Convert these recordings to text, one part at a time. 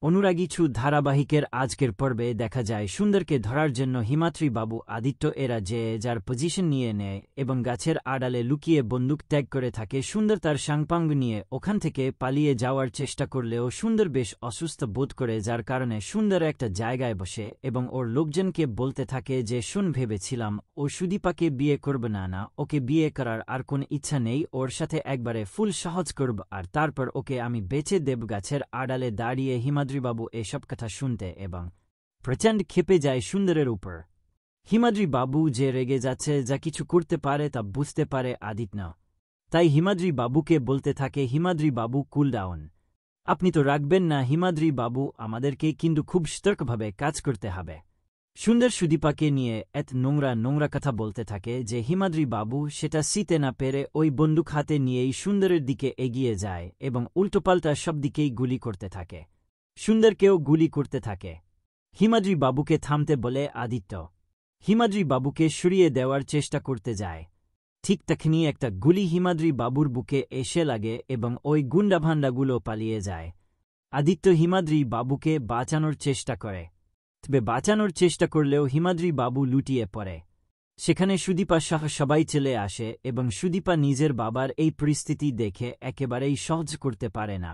অনুরাগী ছু ধারাবাহিকের আজকের পর্বে দেখা যায় সুন্দরকে ধরার জন্য হিমাদ্রি বাবু আদিত্য এরা যে যার পজিশন নিয়ে নেয় এবং গাছের আড়ালে লুকিয়ে বন্দুক ত্যাগ করে থাকে। সুন্দর তার সাংপাঙ্গ নিয়ে ওখান থেকে পালিয়ে যাওয়ার চেষ্টা করলেও সুন্দর বেশ অসুস্থ বোধ করে, যার কারণে সুন্দর একটা জায়গায় বসে এবং ওর লোকজনকে বলতে থাকে যে শুন, ভেবেছিলাম ও সুদীপাকে বিয়ে করবে না, ওকে বিয়ে করার আর কোন ইচ্ছা নেই, ওর সাথে একবারে ফুল সহজ করব আর তারপর ওকে আমি বেঁচে দেব। গাছের আড়ালে দাঁড়িয়ে হিমাদ্রিবাবু এসব কথা শুনতে এবং প্রচণ্ড ক্ষেপে যায় সুন্দরের উপর। হিমাদ্রিবাবু যে রেগে যাচ্ছে, যা কিছু করতে পারে তা বুঝতে পারে আদিত্য, তাই হিমাদ্রিবাবুকে বলতে থাকে, হিমাদ্রিবাবু কুল ডাউন, আপনি তো রাখবেন না হিমাদ্রিবাবু, আমাদেরকে কিন্তু খুব সতর্কভাবে কাজ করতে হবে। সুন্দর সুদীপাকে নিয়ে এত নোংরা কথা বলতে থাকে যে হিমাদ্রিবাবু সেটা সইতে না পেরে ওই বন্দুক হাতে নিয়েই সুন্দরের দিকে এগিয়ে যায় এবং উল্টোপাল্টা সব দিকেই গুলি করতে থাকে। সুন্দরকেও গুলি করতে থাকে। হিমাদ্রিবাবুকে থামতে বলে আদিত্য। হিমাদ্রিবাবুকে সরিয়ে দেওয়ার চেষ্টা করতে যায়। ঠিক তখনই একটা গুলি হিমাদ্রিবাবুর বুকে এসে লাগে এবং ওই গুন্ডাভান্ডাগুলো পালিয়ে যায়। আদিত্য হিমাদ্রিবাবুকে বাঁচানোর চেষ্টা করে, তবে বাঁচানোর চেষ্টা করলেও হিমাদ্রিবাবু লুটিয়ে পড়ে। সেখানে সুদীপা সহ সবাই চলে আসে এবং সুদীপা নিজের বাবার এই পরিস্থিতি দেখে একেবারেই সহ্য করতে পারে না।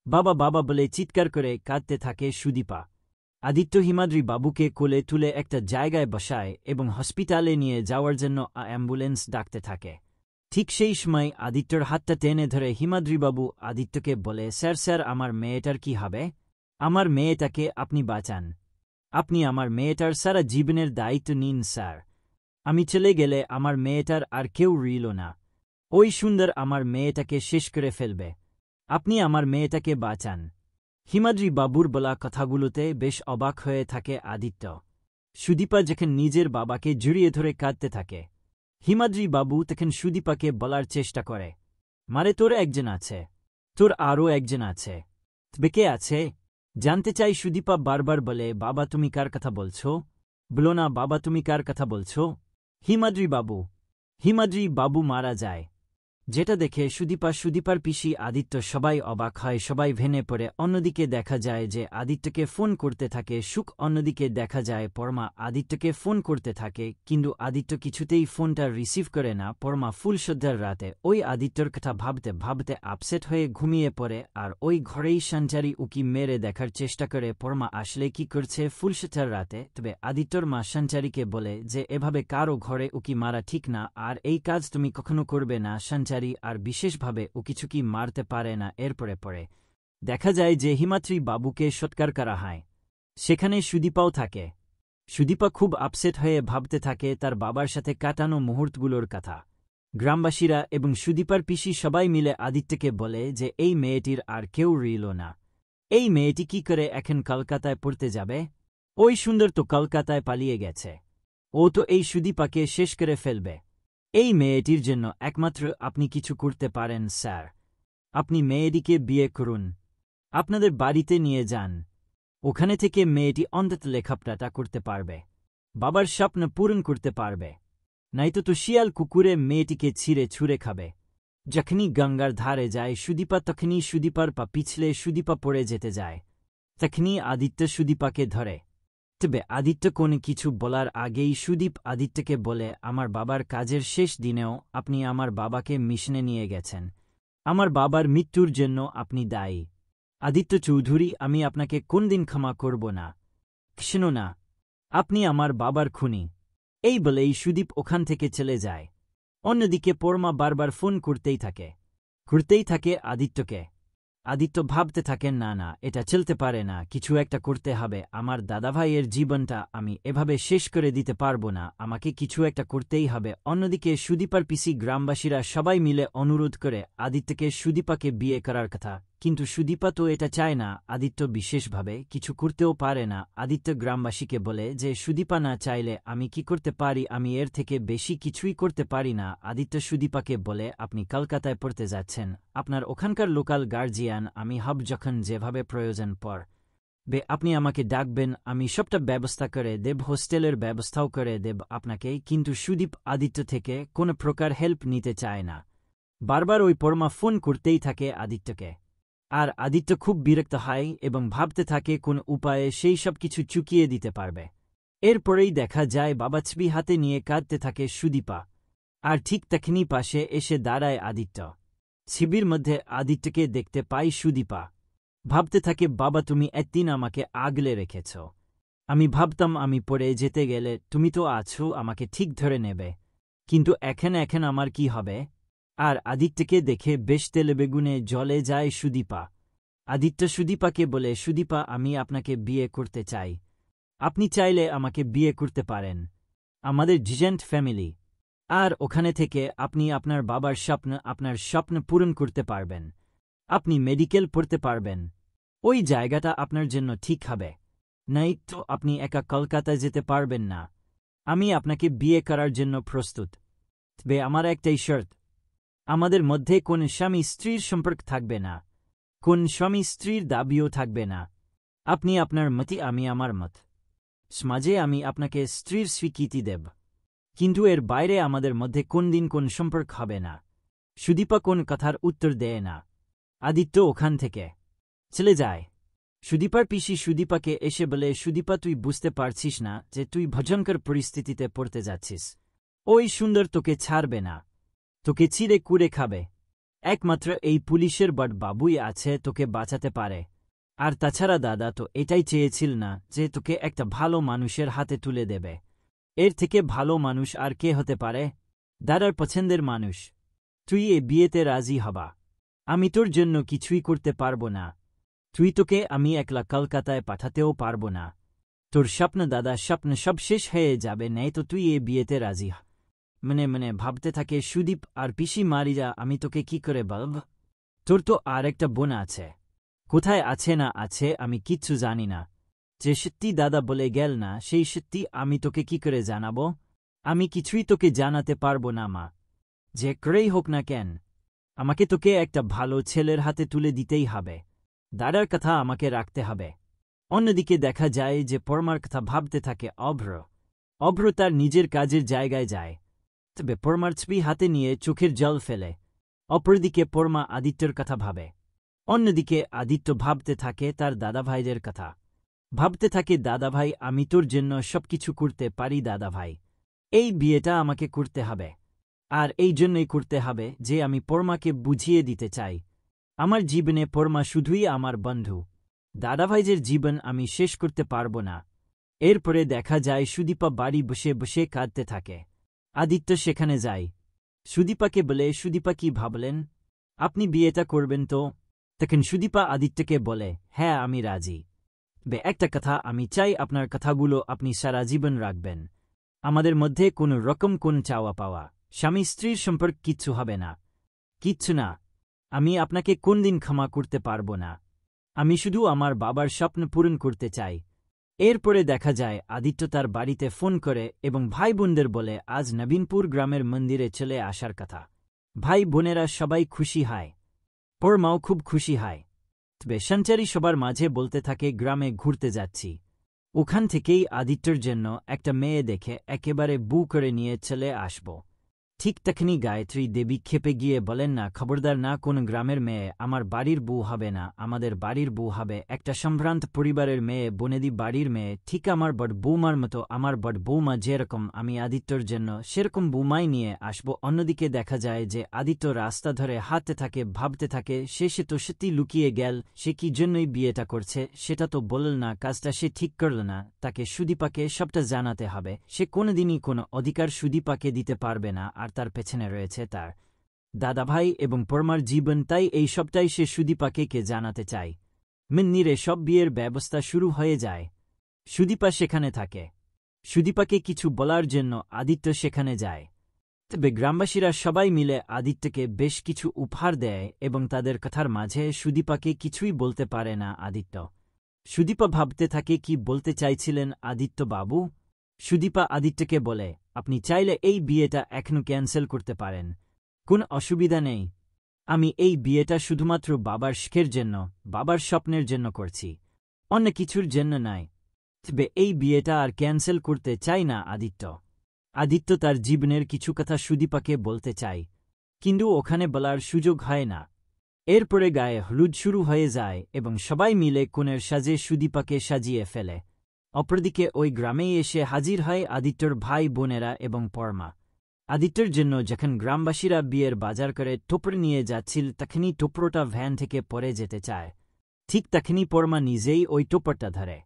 বাবা বাবা বলে চিৎকার করে কাঁদতে থাকে সুদীপা। আদিত্য হিমাদ্রিবাবুকে কোলে তুলে একটা জায়গায় বসায় এবং হসপিটালে নিয়ে যাওয়ার জন্য অ্যাম্বুলেন্স ডাকতে থাকে। ঠিক সেই সময় আদিত্যর হাতটা টেনে ধরে হিমাদ্রিবাবু আদিত্যকে বলে, স্যার, আমার মেয়েটার কি হবে? আমার মেয়েটাকে আপনি বাঁচান, আপনি আমার মেয়েটার সারা জীবনের দায়িত্ব নিন স্যার। আমি চলে গেলে আমার মেয়েটার আর কেউ রইল না, ওই সুন্দর আমার মেয়েটাকে শেষ করে ফেলবে, আপনি আমার মেয়েটাকে বাঁচান। হিমাদ্রিবাবুর বলা কথাগুলোতে বেশ অবাক হয়ে থাকে আদিত্য। সুদীপা যখন নিজের বাবাকে জড়িয়ে ধরে কাঁদতে থাকে, হিমাদ্রিবাবু তখন সুদীপাকে বলার চেষ্টা করে, মারে তোর একজন আছে, তোর আরও একজন আছে, তবে কে আছে জানতে চাই? সুদীপা বারবার বলে, বাবা তুমি কার কথা বলছ? বলো না বাবা তুমি কার কথা বলছ? হিমাদ্রিবাবু মারা যায়, যেটা দেখে সুদীপার পিসি আদিত্য সবাই অবাক হয়, সবাই ভেঙে পড়ে। অন্যদিকে দেখা যায় যে আদিত্যকে ফোন করতে থাকে সুখ, অন্যদিকে দেখা যায় পরমা আদিত্যকে ফোন করতে থাকে, কিন্তু আদিত্য কিছুতেই ফোনটা রিসিভ করে না। পরমা ফুলসজ্জার রাতে ওই আদিত্যর কথা ভাবতে ভাবতে আপসেট হয়ে ঘুমিয়ে পড়ে আর ওই ঘরেই সঞ্চারী উকি মেরে দেখার চেষ্টা করে পরমা আসলে কি করছে ফুলসজ্জার রাতে। তবে আদিত্যর মা সঞ্চারীকে বলে যে এভাবে কারো ঘরে উকি মারা ঠিক না, আর এই কাজ তুমি কখনো করবে না। সঞ্চারী আর বিশেষভাবে উকিছুকি মারতে পারে না। এরপরে পরে দেখা যায় যে হিমাদ্রিবাবুকে সৎকার করা হয়, সেখানে সুদীপাও থাকে। সুদীপা খুব আপসেট হয়ে ভাবতে থাকে তার বাবার সাথে কাটানো মুহূর্তগুলোর কথা। গ্রামবাসীরা এবং সুদীপার পিসি সবাই মিলে আদিত্যকে বলে যে এই মেয়েটির আর কেউ রইল না, এই মেয়েটি কি করে এখন কলকাতায় পড়তে যাবে? ওই সুন্দর তো কলকাতায় পালিয়ে গেছে, ও তো এই সুদীপাকে শেষ করে ফেলবে। এই মেয়েটির জন্য একমাত্র আপনি কিছু করতে পারেন স্যার, আপনি মেয়েটিকে বিয়ে করুন, আপনাদের বাড়িতে নিয়ে যান, ওখানে থেকে মেয়েটি অন্তত লেখাপড়াটা করতে পারবে, বাবার স্বপ্ন পূরণ করতে পারবে, নয়তো তো শিয়াল কুকুরে মেয়েটিকে ছিঁড়ে ছুঁড়ে খাবে। যখনই গঙ্গার ধারে যায় সুদীপা, তখনই সুদীপার পা পিছলে সুদীপা পড়ে যেতে যায়। তখনই আদিত্য সুদীপাকে ধরে, তবে আদিত্য কোনো কিছু বলার আগেই সুদীপ আদিত্যকে বলে, আমার বাবার কাজের শেষ দিনেও আপনি আমার বাবাকে মিশনে নিয়ে গেছেন, আমার বাবার মৃত্যুর জন্য আপনি দায়ী। আদিত্য চৌধুরী, আমি আপনাকে কোনদিন ক্ষমা করব না, কৃষ্ণ না, আপনি আমার বাবার খুনি। এই বলেই সুদীপ ওখান থেকে চলে যায়। অন্যদিকে পরমা বারবার ফোন করতেই থাকে আদিত্যকে। আদিত্য ভাবতে থাকেন, না এটা চলতে পারে না, কিছু একটা করতে হবে, আমার দাদাভাইয়ের জীবনটা আমি এভাবে শেষ করে দিতে পারবো না, আমাকে কিছু একটা করতেই হবে। অন্যদিকে সুদীপার পিসি গ্রামবাসীরা সবাই মিলে অনুরোধ করে আদিত্যকে সুদীপাকে বিয়ে করার কথা, কিন্তু সুদীপা তো এটা চায় না। আদিত্য বিশেষভাবে কিছু করতেও পারে না। আদিত্য গ্রামবাসীকে বলে যে সুদীপা না চাইলে আমি কি করতে পারি, আমি এর থেকে বেশি কিছুই করতে পারি না। আদিত্য সুদীপাকে বলে, আপনি কলকাতায় পড়তে যাচ্ছেন, আপনার ওখানকার লোকাল গার্জিয়ান আমি হব, যখন যেভাবে প্রয়োজন পড়বে আপনি আমাকে ডাকবেন, আমি সবটা ব্যবস্থা করে দেব, হোস্টেলের ব্যবস্থাও করে দেব আপনাকে। কিন্তু সুদীপ আদিত্য থেকে কোনো প্রকার হেল্প নিতে চায় না, বারবার ওই পরমা ফোন করতেই থাকে আদিত্যকে। আর আদিত্য খুব বিরক্ত হয় এবং ভাবতে থাকে কোন উপায়ে সেই সব কিছু চুকিয়ে দিতে পারবে। এরপরেই দেখা যায় বাবা ছবি হাতে নিয়ে কাঁদতে থাকে সুদীপা, আর ঠিক তখনই পাশে এসে দাঁড়ায় আদিত্য। ছবির মধ্যে আদিত্যকে দেখতে পাই সুদীপা। ভাবতে থাকে, বাবা তুমি একদিন আমাকে আগলে রেখেছ, আমি ভাবতাম আমি পড়ে যেতে গেলে তুমি তো আছো, আমাকে ঠিক ধরে নেবে, কিন্তু এখন আমার কি হবে? আর আদিত্যকে দেখে বেশ তেলেবেগুনে জ্বলে যায় সুদীপা। আদিত্য সুদীপাকে বলে, সুদীপা আমি আপনাকে বিয়ে করতে চাই, আপনি চাইলে আমাকে বিয়ে করতে পারেন, আমাদের জয়েন্ট ফ্যামিলি, আর ওখানে থেকে আপনি আপনার স্বপ্ন পূরণ করতে পারবেন, আপনি মেডিকেল পড়তে পারবেন, ওই জায়গাটা আপনার জন্য ঠিক হবে। নাই তো আপনি একা কলকাতায় যেতে পারবেন না, আমি আপনাকে বিয়ে করার জন্য প্রস্তুত, তবে আমার একটাই শর্ত, আমাদের মধ্যে কোন স্বামী স্ত্রীর সম্পর্ক থাকবে না, কোন স্বামী স্ত্রীর দাবিও থাকবে না, আপনি আপনার মতই, আমি আমার মত, সমাজে আমি আপনাকে স্ত্রীর স্বীকৃতি দেব, কিন্তু এর বাইরে আমাদের মধ্যে কোন দিন কোন সম্পর্ক হবে না। সুদীপা কোন কথার উত্তর দেয় না। আদিত্য ওখান থেকে চলে যায়। সুদীপার পিসি সুদীপাকে এসে বলে, সুদীপা তুই বুঝতে পারছিস না যে তুই ভয়ঙ্কর পরিস্থিতিতে পড়তে যাচ্ছিস, ওই সুন্দর তোকে ছাড়বে না, তোকে চিড়ে কুড়ে খাবে, একমাত্র এই পুলিশের বড় বাবুই আছে তোকে বাঁচাতে পারে, আর তাছাড়া দাদা তো এটাই চেয়েছিল না যে তোকে একটা ভালো মানুষের হাতে তুলে দেবে, এর থেকে ভালো মানুষ আর কে হতে পারে? দাদার পছন্দের মানুষ, তুই এ বিয়েতে রাজি হবা, আমি তোর জন্য কিছুই করতে পারবো না, তোকে আমি একলা কলকাতায় পাঠাতেও পারবো না, তোর স্বপ্ন দাদা স্বপ্ন সব শেষ হয়ে যাবে, নেই তো তুই এ বিয়েতে রাজি হ। মনে ভাবতে থাকে সুদীপ, আর পিসি মারিরা আমি তোকে কি করে বলব, তোর তো আর একটা বোন আছে, কোথায় আছে না আছে আমি কিচ্ছু জানি না, যে সত্যি দাদা বলে গেল না সেই সত্যি আমি তোকে কি করে জানাবো, আমি কিছুই তোকে জানাতে পারবো না মা, যে করেই হোক না কেন আমাকে তোকে একটা ভালো ছেলের হাতে তুলে দিতেই হবে, দাদার কথা আমাকে রাখতে হবে। অন্যদিকে দেখা যায় যে পরমার কথা ভাবতে থাকে অভ্র তার নিজের কাজের জায়গায় যায়, তবে পরমার ছবি হাতে নিয়ে চোখের জল ফেলে। অপরদিকে পরমা আদিত্যর কথা ভাবে। অন্যদিকে আদিত্য ভাবতে থাকে তার দাদাভাইদের কথা, ভাবতে থাকে দাদাভাই আমি তোর জন্য সবকিছু করতে পারি দাদাভাই, এই বিয়েটা আমাকে করতে হবে, আর এই জন্যই করতে হবে যে আমি পরমাকে বুঝিয়ে দিতে চাই আমার জীবনে পরমা শুধুই আমার বন্ধু, দাদাভাইদের জীবন আমি শেষ করতে পারব না। এরপরে দেখা যায় সুদীপা বাড়ি বসে বসে কাঁদতে থাকে। আদিত্য সেখানে যায়, সুদীপাকে বলে, সুদীপা কি ভাবলেন, আপনি বিয়েটা করবেন তো? তখন সুদীপা আদিত্যকে বলে, হ্যাঁ আমি রাজি, একটা কথা আমি চাই আপনার কথাগুলো আপনি সারা জীবন রাখবেন, আমাদের মধ্যে কোনো রকম কোন চাওয়া পাওয়া স্বামী স্ত্রীর সম্পর্ক কিচ্ছু হবে না, কিচ্ছু না, আমি আপনাকে কোন দিন ক্ষমা করতে পারব না, আমি শুধু আমার বাবার স্বপ্ন পূরণ করতে চাই। এরপরে দেখা যায় আদিত্য তার বাড়িতে ফোন করে এবং ভাই বোনদের বলে আজ নবীনপুর গ্রামের মন্দিরে চলে আসার কথা। ভাই বোনেরা সবাই খুশি হয়, পরমাও খুব খুশি হয়, তবে সঞ্চারী সবার মাঝে বলতে থাকে গ্রামে ঘুরতে যাচ্ছি, ওখান থেকেই আদিত্যর জন্য একটা মেয়ে দেখে একেবারে বু করে নিয়ে চলে আসব। ঠিক তখনই গায়ত্রী দেবী খেপে গিয়ে বলেন, না খবরদার না, কোন গ্রামের মেয়ে আমার বাড়ির বউ হবে না, আমাদের বাড়ির বউ হবে একটা সম্ভ্রান্ত পরিবারের মেয়ে, বনেদি বাড়ির মেয়ে, ঠিক আমার বড় বৌমার মতো, আমার বড় বৌমা যেরকম আমি আদিত্যর জন্য সেরকম বৌমাই নিয়ে আসব। অন্যদিকে দেখা যায় যে আদিত্য রাস্তা ধরে হাঁটতে থাকে, ভাবতে থাকে সে তো সত্যি লুকিয়ে গেল, সে কি জন্যই বিয়েটা করছে সেটা তো বলল না, কাজটা সে ঠিক করল না, তাকে সুদীপাকে সবটা জানাতে হবে, সে কোনোদিনই কোনো অধিকার সুদীপাকে দিতে পারবে না, আর তার পেছনে রয়েছে তার দাদাভাই এবং পরমার জীবন, তাই এই সবটাই সে সুদীপাকে জানাতে চায়। মিন্নিরে সব বিয়ের ব্যবস্থা শুরু হয়ে যায়। সুদীপা সেখানে থাকে, সুদীপাকে কিছু বলার জন্য আদিত্য সেখানে যায়, তবে গ্রামবাসীরা সবাই মিলে আদিত্যকে বেশ কিছু উপহার দেয় এবং তাদের কথার মাঝে সুদীপাকে কিছুই বলতে পারে না আদিত্য। সুদীপা ভাবতে থাকে কি বলতে চাইছিলেন আদিত্য বাবু। সুদীপা আদিত্যকে বলে, আপনি চাইলে এই বিয়েটা এখনো ক্যান্সেল করতে পারেন, কোন অসুবিধা নেই, আমি এই বিয়েটা শুধুমাত্র বাবার সুখের জন্য, বাবার স্বপ্নের জন্য করছি, অন্য কিছুর জন্য নয়, তবে এই বিয়েটা আর ক্যান্সেল করতে চাই না আদিত্য। আদিত্য তার জীবনের কিছু কথা সুদীপাকে বলতে চায়, কিন্তু ওখানে বলার সুযোগ হয় না। এরপরে গায়ে হলুদ শুরু হয়ে যায় এবং সবাই মিলে কনের সাজে সুদীপাকে সাজিয়ে ফেলে। অপরদিকে ওই গ্রামেই এসে হাজির হয় আদিত্যর ভাই বোনেরা এবং পরমা। আদিত্যর জন্য যখন গ্রামবাসীরা বিয়ের বাজার করে টোপর নিয়ে যাচ্ছিল তখনই টোপরটা ভ্যান থেকে পড়ে যেতে চায়। ঠিক তখনই পরমা নিজেই ওই টোপরটা ধরে।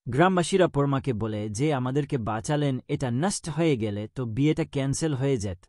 গ্রামবাসীরা পরমাকে বলে যে আমাদেরকে বাঁচালেন, এটা নষ্ট হয়ে গেলে তো বিয়েটা ক্যান্সেল হয়ে যেত।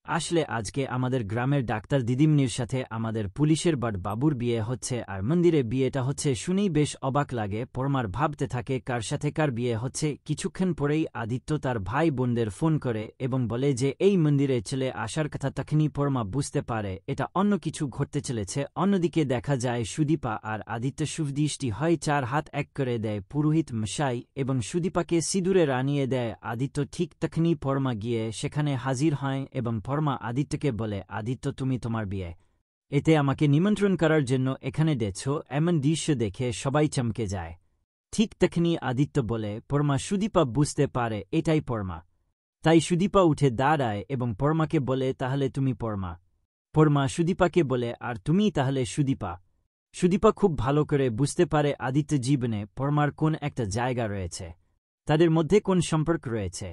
আসলে আজকে আমাদের গ্রামের ডাক্তার দিদিমনির সাথে আমাদের পুলিশের বাবুর বিয়ে হচ্ছে, আর মন্দিরে বিয়েটা হচ্ছে শুনেই বেশ অবাক লাগে। পরমার ভাবতে থাকে কার সাথে কার বিয়ে হচ্ছে। কিছুক্ষণ পরেই আদিত্য তার ভাই বোনদের ফোন করে এবং বলে যে এই মন্দিরে চলে আসার কথা। তখনই পরমা বুঝতে পারে এটা অন্য কিছু ঘটতে চলেছে। অন্যদিকে দেখা যায় সুদীপা আর আদিত্য সুদৃষ্টি হয় 4 হাত এক করে দেয় পুরোহিত মশাই এবং সুদীপাকে সিঁদুরে রানিয়ে দেয় আদিত্য। ঠিক তখনই পরমা গিয়ে সেখানে হাজির হয় এবং পরমা আদিত্যকে বলে, আদিত্য তুমি তোমার বিয়ে এতে আমাকে নিমন্ত্রণ করার জন্য এখানে ডেছ। এমন দৃশ্য দেখে সবাই চমকে যায়। ঠিক তখনই আদিত্য বলে পরমা। সুদীপা বুঝতে পারে এটাই পরমা, তাই সুদীপা উঠে দাঁড়ায় এবং পরমাকে বলে তাহলে তুমি পরমা। পরমা সুদীপাকে বলে আর তুমি তাহলে সুদীপা। সুদীপা খুব ভালো করে বুঝতে পারে আদিত্য জীবনে পরমার কোন একটা জায়গা রয়েছে, তাদের মধ্যে কোন সম্পর্ক রয়েছে।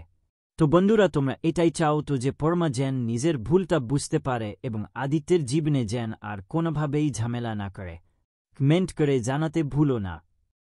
তো বন্ধুরা, তোমরা এটাই চাও তো যে পরমা যেন নিজের ভুলটা বুঝতে পারে এবং আদিত্যের জীবনে যেন আর কোনোভাবেই ঝামেলা না করে। কমেন্ট করে জানাতে ভুলো না।